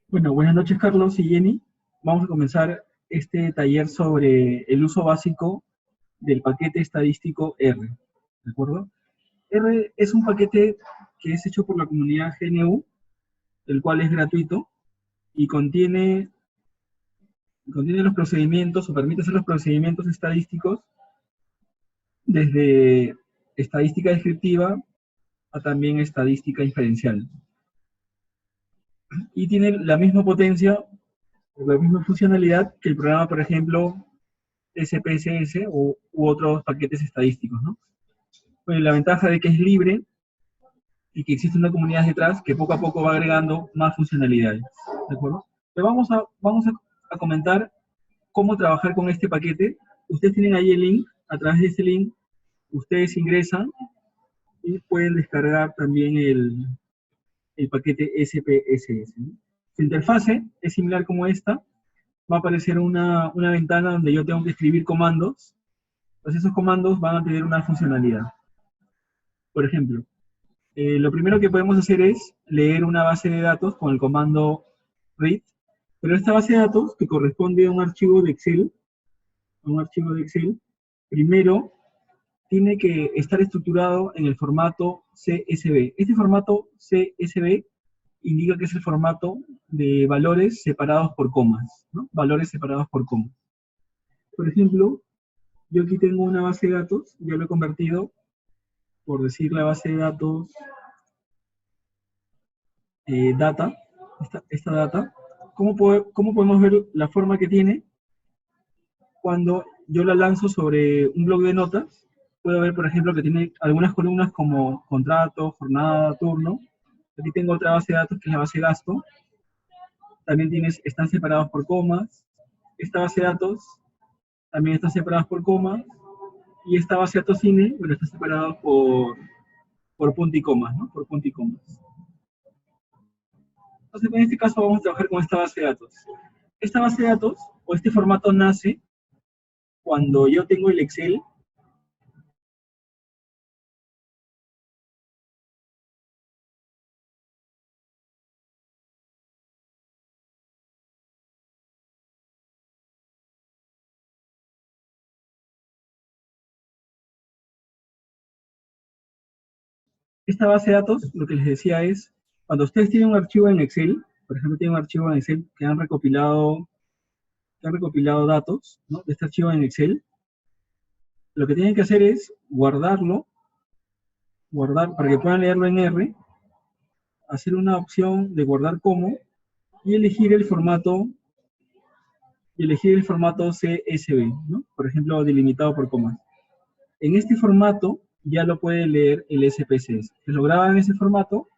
Bueno, buenas noches Carlos y Jenny. Vamos a comenzar este taller sobre el uso básico del paquete estadístico R. ¿De acuerdo? R es un paquete que es hecho por la comunidad GNU, el cual es gratuito y contiene los procedimientos o permite hacer los procedimientos estadísticos desde estadística descriptiva a también estadística inferencial. Y tiene la misma potencia, la misma funcionalidad que el programa, por ejemplo, SPSS u otros paquetes estadísticos, ¿no? Pues la ventaja de que es libre y que existe una comunidad detrás que poco a poco va agregando más funcionalidades, ¿de acuerdo? Pero vamos a comentar cómo trabajar con este paquete. Ustedes tienen ahí el link, a través de ese link ustedes ingresan y pueden descargar también el paquete SPSS, ¿no? Su interfase es similar como esta, va a aparecer una ventana donde yo tengo que escribir comandos, pues esos comandos van a tener una funcionalidad. Por ejemplo, lo primero que podemos hacer es leer una base de datos con el comando read, pero esta base de datos que corresponde a un archivo de Excel, primero tiene que estar estructurado en el formato CSV. Este formato CSV indica que es el formato de valores separados por comas, ¿no? Valores separados por comas. Por ejemplo, yo aquí tengo una base de datos, yo lo he convertido, por decir la base de datos data, esta data. ¿Cómo podemos ver la forma que tiene? Cuando yo la lanzo sobre un bloc de notas, puedo ver, por ejemplo, que tiene algunas columnas como contrato, jornada, turno. Aquí tengo otra base de datos que es la base gasto. También están separados por comas. Esta base de datos también está separada por comas. Y esta base de datos cine, bueno, está separada por punto y comas, ¿no? Por punto y comas. Entonces, en este caso vamos a trabajar con esta base de datos. Esta base de datos, o este formato nace cuando yo tengo el Excel. Esta base de datos, lo que les decía es, cuando ustedes tienen un archivo en Excel, por ejemplo, tienen un archivo en Excel que han recopilado datos, ¿no?, de este archivo en Excel, lo que tienen que hacer es guardar para que puedan leerlo en R, hacer una opción de guardar como, y elegir el formato CSV, ¿no? Por ejemplo, delimitado por comas. En este formato ya lo puede leer el SPSS. Se lo graba en ese formato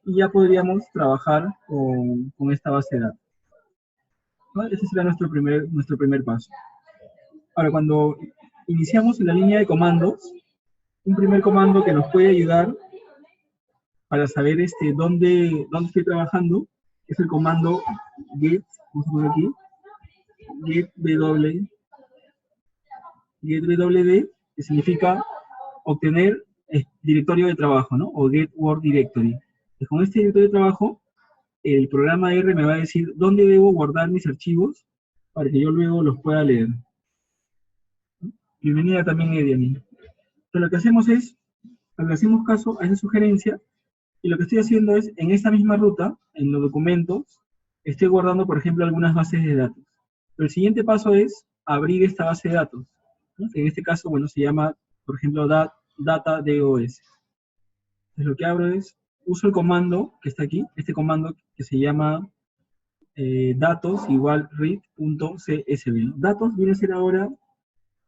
y ya podríamos trabajar con esta base de datos, ¿no? Ese será nuestro primer paso. Ahora, cuando iniciamos la línea de comandos, un primer comando que nos puede ayudar para saber dónde estoy trabajando es el comando get, vamos a poner aquí, getwd, que significa obtener directorio de trabajo, ¿no? O get word directory. Y con este directorio de trabajo, el programa R me va a decir dónde debo guardar mis archivos para que yo luego los pueda leer. Bienvenida también, Ediani. Entonces, lo que hacemos es, le hacemos caso a esa sugerencia, y lo que estoy haciendo es, en esta misma ruta, en los documentos, estoy guardando, por ejemplo, algunas bases de datos. Pero el siguiente paso es abrir esta base de datos, ¿no? En este caso, bueno, se llama, por ejemplo, data DOS. Entonces, lo que abro es, uso el comando que está aquí, este comando que se llama datos igual read.csv. Datos viene a ser ahora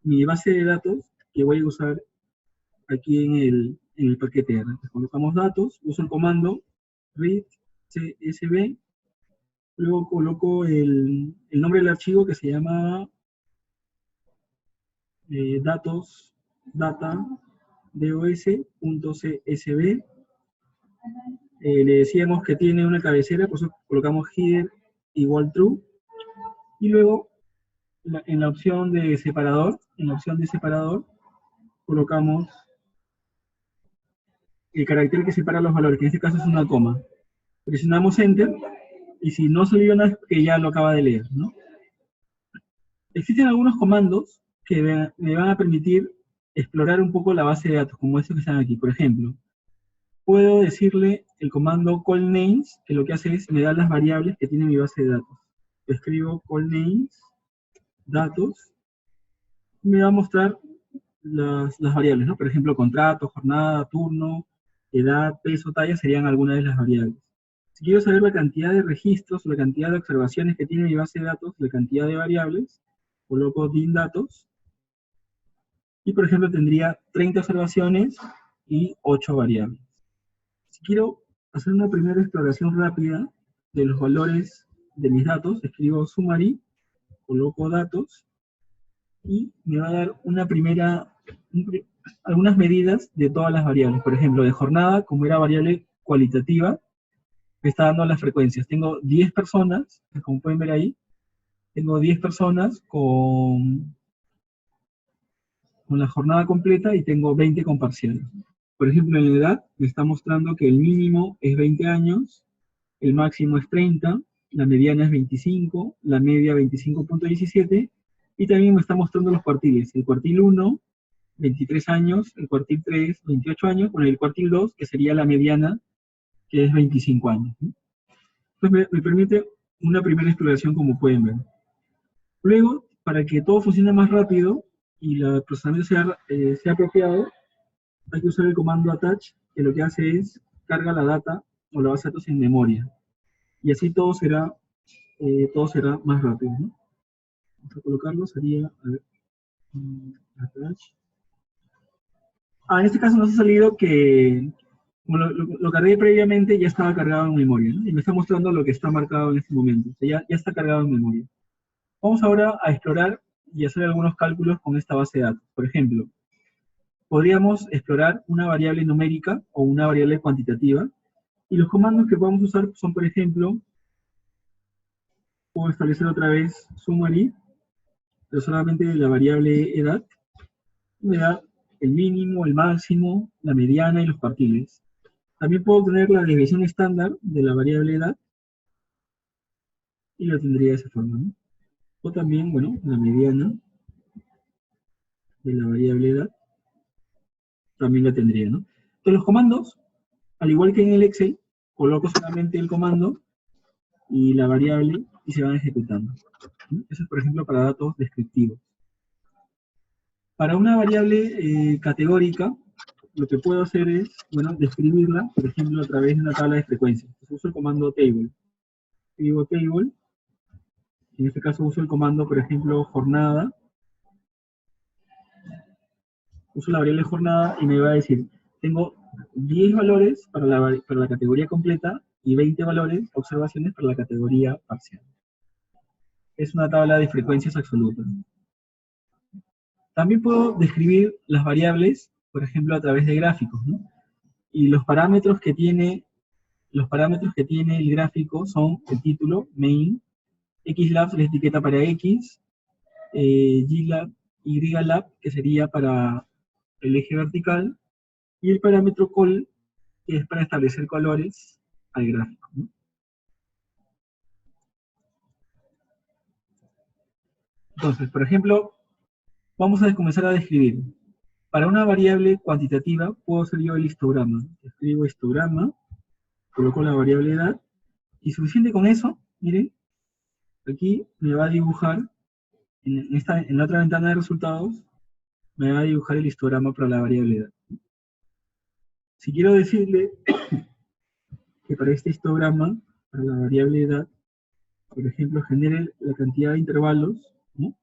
mi base de datos que voy a usar aquí en el paquete R. Entonces, colocamos datos, uso el comando read csv, luego coloco el nombre del archivo que se llama datos data dos.csv. Le decíamos que tiene una cabecera, por eso colocamos here igual true, y luego en la opción de separador, colocamos el carácter que separa los valores, que en este caso es una coma. Presionamos Enter Y si no se vio nada es que ya lo acaba de leer, ¿no? Existen algunos comandos que me van a permitir explorar un poco la base de datos, como estos que están aquí. Por ejemplo, puedo decirle el comando callNames, que lo que hace es me da las variables que tiene mi base de datos. Escribo callNames, datos, y me va a mostrar las variables, ¿no? Por ejemplo, contrato, jornada, turno, edad, peso, talla, serían algunas de las variables. Si quiero saber la cantidad de registros, la cantidad de observaciones que tiene mi base de datos, la cantidad de variables, coloco din datos, y por ejemplo tendría 30 observaciones y 8 variables. Si quiero hacer una primera exploración rápida de los valores de mis datos, escribo summary, coloco datos, y me va a dar algunas medidas de todas las variables. Por ejemplo, de jornada, como era variable cualitativa, me está dando las frecuencias. Tengo 10 personas, como pueden ver ahí, tengo 10 personas con la jornada completa y tengo 20 con parciales. Por ejemplo, en la edad me está mostrando que el mínimo es 20 años, el máximo es 30, la mediana es 25, la media 25.17, y también me está mostrando los cuartiles. El cuartil 1, 23 años, el cuartil 3, 28 años, con el cuartil 2, que sería la mediana, que es 25 años. Entonces me permite una primera exploración, como pueden ver. Luego, para que todo funcione más rápido y el procesamiento sea apropiado, hay que usar el comando attach, que lo que hace es carga la data o la base de datos en memoria. Y así todo será más rápido, ¿no? Vamos a colocarlo, sería, a ver, attach. En este caso nos ha salido que, como lo cargué previamente, ya estaba cargado en memoria, ¿no? Y me está mostrando lo que está marcado en este momento. O sea, ya está cargado en memoria. Vamos ahora a explorar y hacer algunos cálculos con esta base de datos. Por ejemplo, podríamos explorar una variable numérica o una variable cuantitativa, y los comandos que podemos usar son, por ejemplo, puedo establecer otra vez summary, pero solamente la variable edad, y me da el mínimo, el máximo, la mediana y los cuartiles. También puedo obtener la desviación estándar de la variable edad, y lo tendría de esa forma, ¿no? O también, bueno, la mediana de la variable edad, también la tendría, ¿no? Entonces los comandos, al igual que en el Excel, coloco solamente el comando y la variable y se van ejecutando. Eso es, por ejemplo, para datos descriptivos. Para una variable categórica, lo que puedo hacer es, bueno, describirla, por ejemplo, a través de una tabla de frecuencias. Entonces uso el comando table. Escribo table. En este caso uso el comando, por ejemplo, jornada. Uso la variable jornada y me va a decir, tengo 10 valores para la categoría completa y 20 valores, observaciones, para la categoría parcial. Es una tabla de frecuencias absolutas. También puedo describir las variables, por ejemplo, a través de gráficos, ¿no? Y los parámetros que tiene el gráfico son el título, main, xlab, la etiqueta para x, glab, ylab, que sería para el eje vertical, y el parámetro col, que es para establecer colores al gráfico, ¿no? Entonces, por ejemplo, vamos a comenzar a describir. Para una variable cuantitativa, puedo hacer yo el histograma. Escribo histograma, coloco la variable edad, y suficiente con eso, miren, aquí me va a dibujar, en la otra ventana de resultados, me va a dibujar el histograma para la variable edad. Si quiero decirle que para este histograma, para la variable edad, por ejemplo, genere la cantidad de intervalos, ¿no?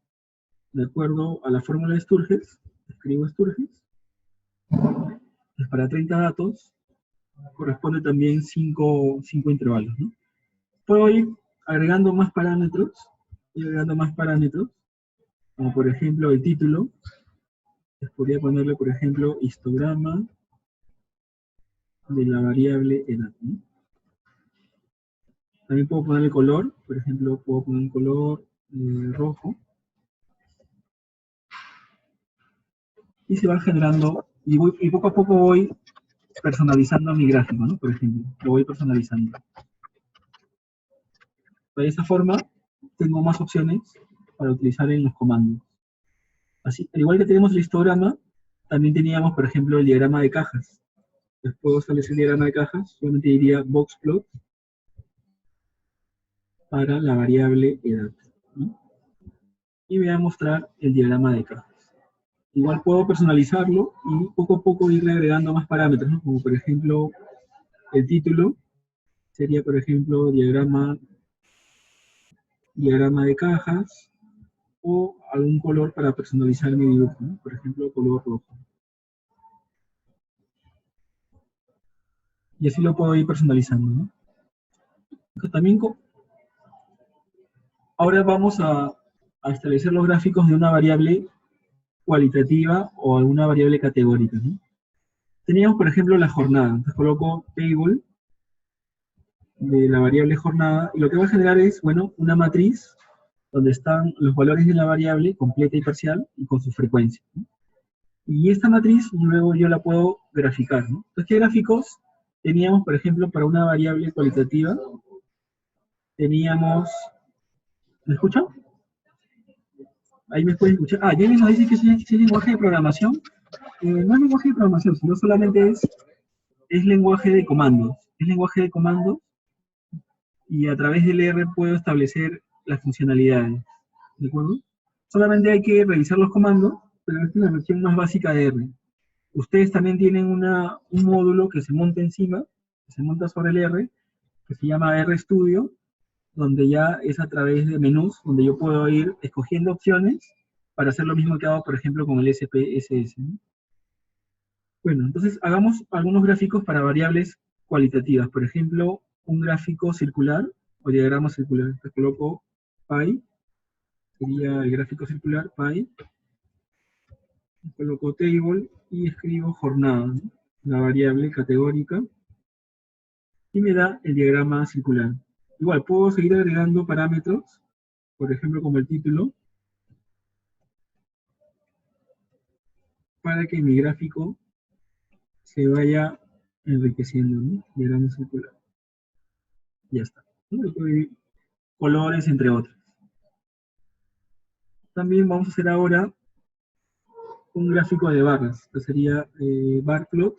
De acuerdo a la fórmula de Sturges, escribo Sturges, pues para 30 datos corresponde también 5 intervalos, ¿no? Puedo ir agregando más parámetros, como por ejemplo el título. Les podría ponerle, por ejemplo, histograma de la variable edad, ¿no? También puedo ponerle color, por ejemplo, puedo poner un color rojo. Y se va generando, y poco a poco voy personalizando mi gráfico, ¿no? Por ejemplo, lo voy personalizando. De esa forma, tengo más opciones para utilizar en los comandos. Así, al igual que tenemos el histograma, también teníamos, por ejemplo, el diagrama de cajas. Les puedo establecer el diagrama de cajas, solamente diría boxplot para la variable edad, ¿no? Y voy a mostrar el diagrama de cajas. Igual puedo personalizarlo y poco a poco irle agregando más parámetros, ¿no? Como por ejemplo el título, sería por ejemplo diagrama de cajas, o algún color para personalizar mi dibujo, ¿no? Por ejemplo color rojo. Y así lo puedo ir personalizando, ¿no? También ahora vamos a establecer los gráficos de una variable cualitativa o alguna variable categórica, ¿no? Teníamos, por ejemplo, la jornada. Entonces coloco table de la variable jornada, y lo que va a generar es, bueno, una matriz donde están los valores de la variable completa y parcial y con su frecuencia, ¿no? Y esta matriz luego yo la puedo graficar, ¿no? Entonces, ¿qué gráficos teníamos, por ejemplo, para una variable cualitativa? Teníamos, ¿me escuchan? Ahí me pueden escuchar. Ah, Jenny nos dice que es lenguaje de programación. No es lenguaje de programación, sino solamente es lenguaje de comandos. Es lenguaje de comandos y a través del R puedo establecer las funcionalidades. ¿De acuerdo? Solamente hay que revisar los comandos, pero esta es la versión más básica de R. Ustedes también tienen un módulo que se monta encima, que se monta sobre el R, que se llama RStudio, donde ya es a través de menús, donde yo puedo ir escogiendo opciones para hacer lo mismo que hago, por ejemplo, con el SPSS, ¿no? Bueno, entonces hagamos algunos gráficos para variables cualitativas. Por ejemplo, un gráfico circular o diagrama circular. Entonces coloco pi, sería el gráfico circular, pi. Coloco table y escribo jornada, ¿no? La variable categórica, y me da el diagrama circular. Igual, puedo seguir agregando parámetros, por ejemplo, como el título, para que mi gráfico se vaya enriqueciendo, ¿no? Diagrama circular. Ya está, ¿no? Colores, entre otros. También vamos a hacer ahora un gráfico de barras, que sería bar plot,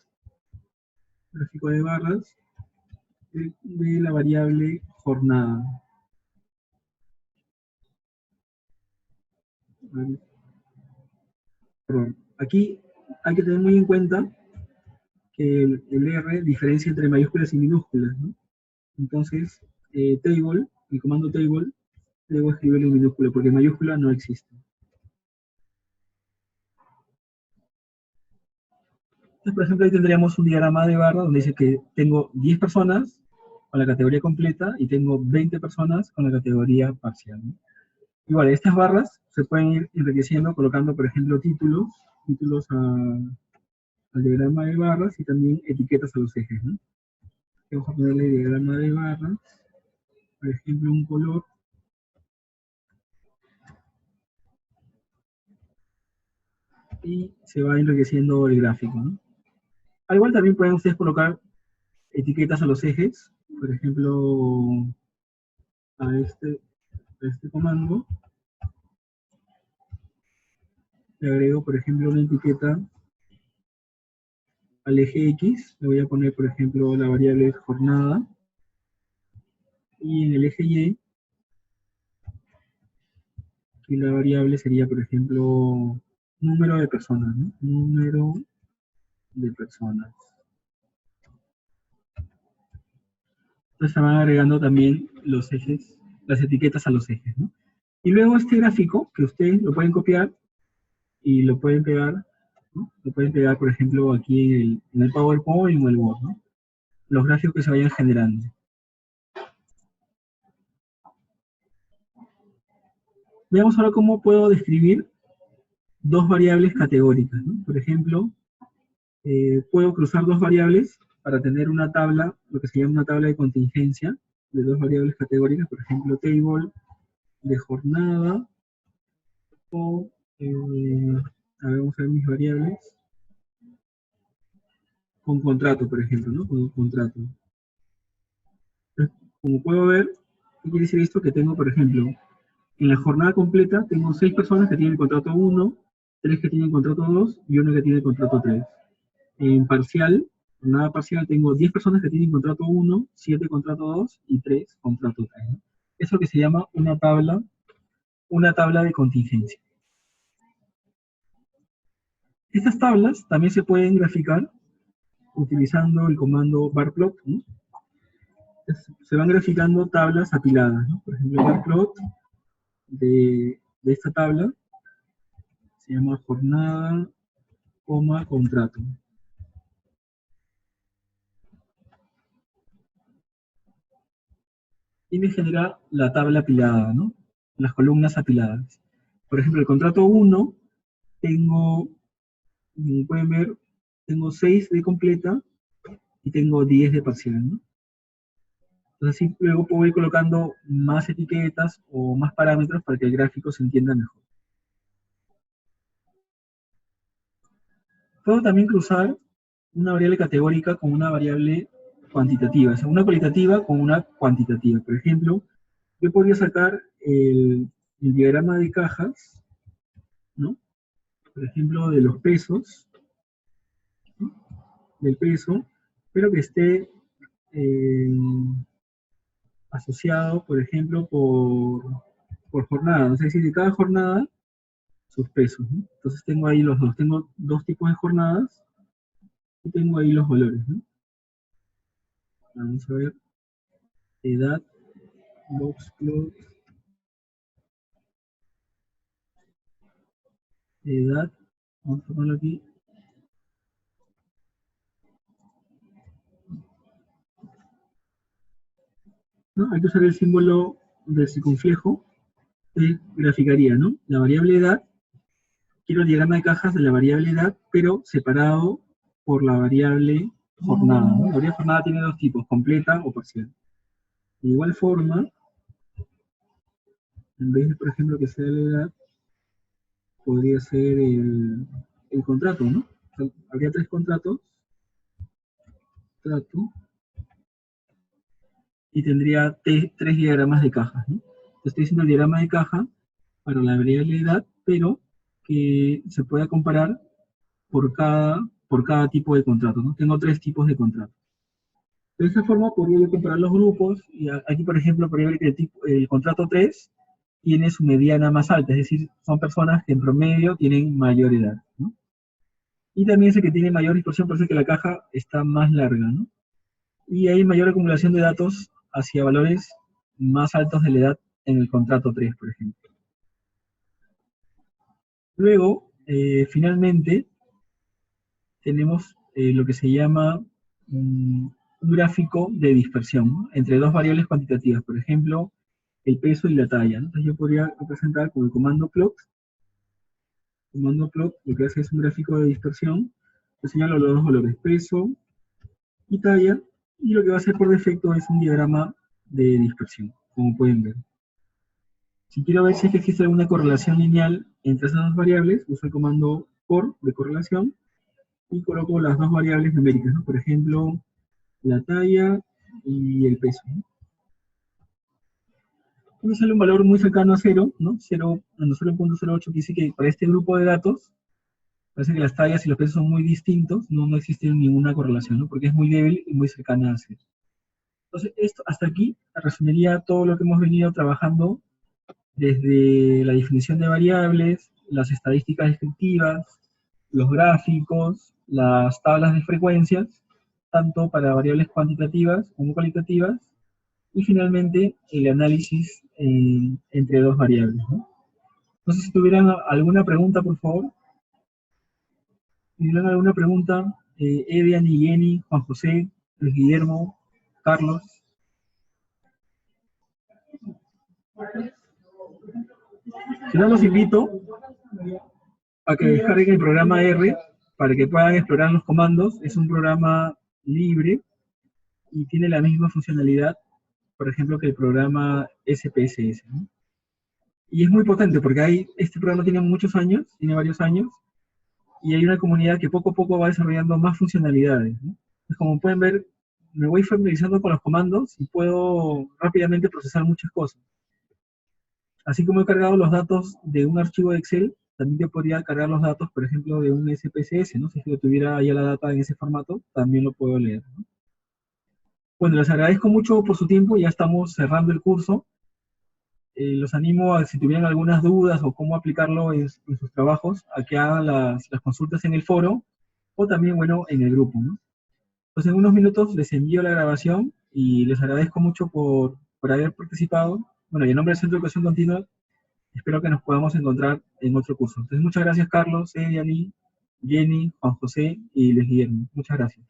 gráfico de barras, de la variable jornada. Perdón. Aquí hay que tener muy en cuenta que el R diferencia entre mayúsculas y minúsculas, ¿no? Entonces, table, el comando table, debo escribirlo en minúscula, porque mayúscula no existe. Entonces, por ejemplo, ahí tendríamos un diagrama de barra donde dice que tengo 10 personas con la categoría completa y tengo 20 personas con la categoría parcial, ¿no? Igual, estas barras se pueden ir enriqueciendo colocando, por ejemplo, títulos al diagrama de barras y también etiquetas a los ejes, ¿no? Vamos a ponerle diagrama de barras, por ejemplo, un color, y se va enriqueciendo el gráfico, ¿no? Al igual también pueden ustedes colocar etiquetas a los ejes, por ejemplo, a este comando, le agrego, por ejemplo, una etiqueta al eje X, le voy a poner, por ejemplo, la variable jornada, y en el eje Y, y la variable sería, por ejemplo, número de personas, ¿no? Número de personas. Entonces se van agregando también los ejes, las etiquetas a los ejes, ¿no? Y luego este gráfico, que ustedes lo pueden copiar y lo pueden pegar, ¿no? Lo pueden pegar, por ejemplo, aquí en el PowerPoint o en el Word, ¿no? Los gráficos que se vayan generando. Veamos ahora cómo puedo describir dos variables categóricas, ¿no? Por ejemplo, puedo cruzar dos variables para tener una tabla, lo que se llama una tabla de contingencia de dos variables categóricas, por ejemplo, table de jornada, o, a ver, vamos a ver mis variables, con contrato, por ejemplo, ¿no? Con contrato. Entonces, como puedo ver, ¿Qué quiere decir esto? Que tengo, por ejemplo, en la jornada completa tengo 6 personas que tienen contrato 1, 3 que tienen contrato 2 y 1 que tiene contrato 3. En parcial, jornada parcial, tengo 10 personas que tienen contrato 1, 7 contrato 2 y 3 contrato 3, ¿no? Eso es lo que se llama una tabla de contingencia. Estas tablas también se pueden graficar utilizando el comando barplot, ¿no? Se van graficando tablas apiladas, ¿no? Por ejemplo, el barplot de esta tabla se llama jornada, contrato. Y me genera la tabla apilada, ¿no? Las columnas apiladas. Por ejemplo, el contrato 1, tengo, como pueden ver, tengo 6 de completa y tengo 10 de parcial, ¿no? Entonces, así luego puedo ir colocando más etiquetas o más parámetros para que el gráfico se entienda mejor. Puedo también cruzar una variable categórica con una variable cuantitativa, o sea, una cualitativa con una cuantitativa. Por ejemplo, yo podría sacar el diagrama de cajas, ¿no? Por ejemplo, de los pesos, ¿no? Del peso, pero que esté asociado, por ejemplo, por jornada. Es decir, de cada jornada, sus pesos, ¿no? Entonces tengo ahí los dos. Tengo dos tipos de jornadas y tengo ahí los valores, ¿no? Vamos a ver. Edad, boxplot, edad. Vamos a ponerlo aquí. ¿No? Hay que usar el símbolo del circunflejo que graficaría, ¿no? La variable edad. Quiero el diagrama de cajas de la variable edad, pero separado por la variable jornada, ¿no? La variable jornada tiene dos tipos, completa o parcial. De igual forma, en vez de, por ejemplo, que sea la edad, podría ser el contrato, ¿no? O sea, habría 3 contratos, contrato, y tendría 3 diagramas de cajas, ¿no? Estoy haciendo el diagrama de caja para la variable edad, pero que se pueda comparar por cada tipo de contrato, ¿no? Tengo 3 tipos de contrato. De esta forma podría yo comparar los grupos, y aquí por ejemplo podría ver que el contrato 3 tiene su mediana más alta, es decir, son personas que en promedio tienen mayor edad, ¿no? Y también ese que tiene mayor dispersión parece que la caja está más larga, ¿no? Y hay mayor acumulación de datos hacia valores más altos de la edad en el contrato 3, por ejemplo. Luego, finalmente, tenemos lo que se llama un gráfico de dispersión, ¿no? Entre dos variables cuantitativas, por ejemplo, el peso y la talla, ¿no? Entonces yo podría representar con el comando plot, lo que hace es un gráfico de dispersión, que señala los dos valores, peso y talla, y lo que va a hacer por defecto es un diagrama de dispersión, como pueden ver. Si quiero ver si es que existe alguna correlación lineal entre esas dos variables, uso el comando cor de correlación y coloco las dos variables numéricas, ¿no? Por ejemplo, la talla y el peso, ¿no? Entonces sale un valor muy cercano a 0, ¿no? 0.08, que dice que para este grupo de datos, parece que las tallas y los pesos son muy distintos, no existe ninguna correlación, ¿no? Porque es muy débil y muy cercana a 0. Entonces, esto hasta aquí resumiría todo lo que hemos venido trabajando desde la definición de variables, las estadísticas descriptivas, los gráficos, las tablas de frecuencias, tanto para variables cuantitativas como cualitativas, y finalmente el análisis entre dos variables, ¿no? No sé si tuvieran alguna pregunta, por favor. Si tuvieran alguna pregunta, Edian, Jenny, Juan José, Luis Guillermo, Carlos. Si no, los invito a que descarguen el programa R para que puedan explorar los comandos. Es un programa libre y tiene la misma funcionalidad, por ejemplo, que el programa SPSS, ¿no? Y es muy potente porque este programa tiene muchos años, tiene varios años, y hay una comunidad que poco a poco va desarrollando más funcionalidades, ¿no? Entonces, como pueden ver, me voy familiarizando con los comandos y puedo rápidamente procesar muchas cosas. Así como he cargado los datos de un archivo de Excel, también yo podría cargar los datos, por ejemplo, de un SPSS, ¿no? Si yo tuviera ya la data en ese formato, también lo puedo leer, ¿no? Bueno, les agradezco mucho por su tiempo, ya estamos cerrando el curso. Los animo a, si tuvieran algunas dudas o cómo aplicarlo en sus trabajos, a que hagan las consultas en el foro o también, bueno, en el grupo, ¿no? Pues en unos minutos les envío la grabación y les agradezco mucho por haber participado. Bueno, y en nombre del Centro de Educación Continua, espero que nos podamos encontrar en otro curso. Entonces, muchas gracias, Carlos, Ediani, Jenny, Juan José y Luis Guillermo. Muchas gracias.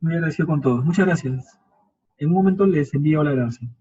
Muy agradecido con todos. Muchas gracias. En un momento les envío la grabación.